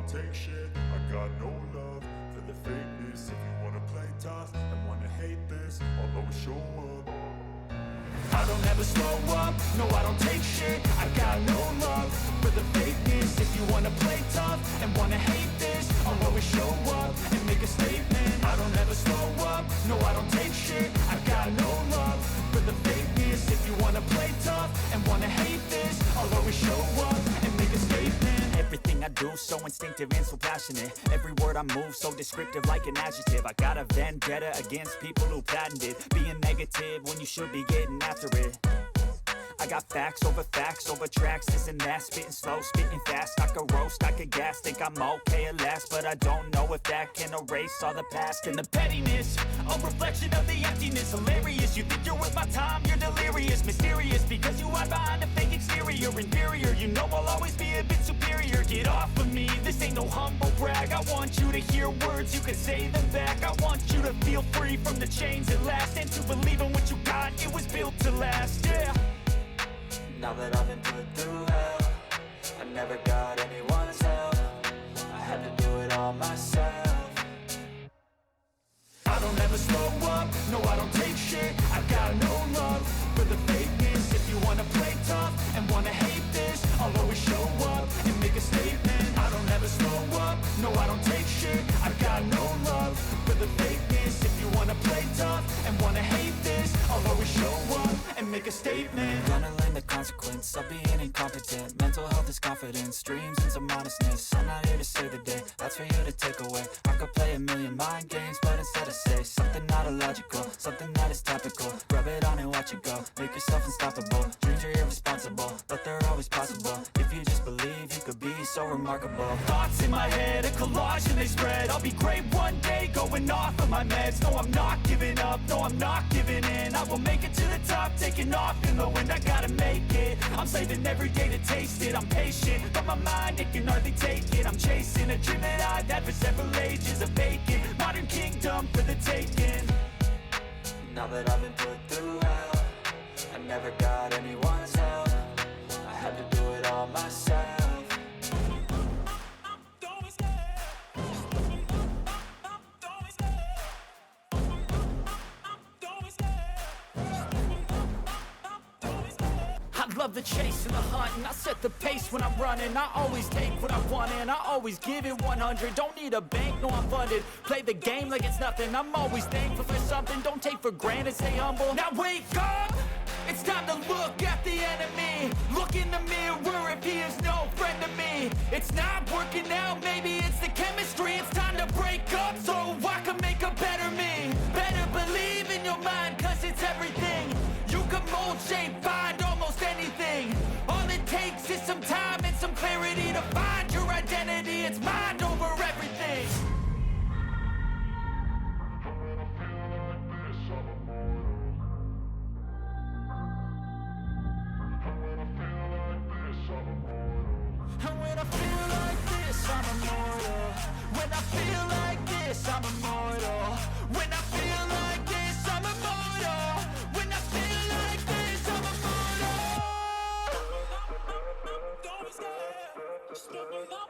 Take shit, I got no love for the fakeness. If you wanna play tough and wanna hate this, I'll always show up. I don't ever slow up, no I don't take shit. I got no love for the fakeness. If you wanna play tough and wanna hate this, I'll always show up and make a statement. I don't ever slow up, no I don't take shit. I got no love for the fakeness. If you wanna play tough and wanna hate this, I'll always show up and make a statement. Everything I do so instinctive and so passionate. Every word I move so descriptive like an adjective. I got a vendetta against people who patented being negative when you should be getting after it. I got facts over tracks, this and that. Spitting slow, spitting fast. I could roast, I could gas. Think I'm okay at last, but I don't know if that can erase all the past. And the pettiness, a reflection of the emptiness. Hilarious, you think you're worth my time, you're delirious. Mysterious, because you hide behind a fake exterior. Inferior, you know I'll always be a bit superior. Get off of me, this ain't no humble brag. I want you to hear words, you can say them back. I want you to feel free from the chains at last, and to believe in what you got, it was built to last, yeah. Now that I've been put through hell, I never got anyone's help. I had to do it all myself. I don't ever slow up, no I don't take shit. I got no love for the fakeness. If you wanna play tough and wanna hate this, I'll always show up and make a statement. I don't ever slow up, no I don't take shit. I got no love for the fakeness. If you wanna play tough and wanna hate this, I'll always show up and make a statement. Gonna learn the consequence of being incompetent. Mental health is confidence, dreams and some honestness. I'm not here to save the day, that's for you to take away. I could play a million mind games, but instead I say something not illogical, something that is topical. Rub it on and watch it go, make yourself unstoppable. Dreams are irresponsible, but they're always possible. If you just believe, you could be so remarkable. Thoughts in my head, a collage and they spread. I'll be great one day, going off of my meds. No, I'm not giving up, no, I'm not giving in. I will make it to the top, taking off in the wind. I gotta make it, I'm saving every day to taste it. I'm patient, but my mind, it can hardly take it. I'm chasing a dream that I've had for several ages. A vacant, modern kingdom for the taking. Now that I've been put through hell, I never got anyone's help. I had to do it all myself. I love the chase and the hunt, and I set the pace when I'm running. I always take what I want and I always give it 100. Don't need a bank, no I'm funded. Play the game like it's nothing. I'm always thankful for something. Don't take for granted, stay humble. Now wake up! It's time to look at the enemy. Look in the mirror if he is no friend to me. It's not working out, maybe it's the chemistry. It's time to break up so I can make a better me. Better believe in your mind, cause it's everything. You can mold, shape, find almost anything. All it takes is some time and some clarity to find your identity. It's mind over everything. And when I feel like this, I'm immortal. When I feel like this, I'm immortal. When I feel like this, I'm immortal. When I feel like this, I'm immortal. Don't be scared. Just look me up.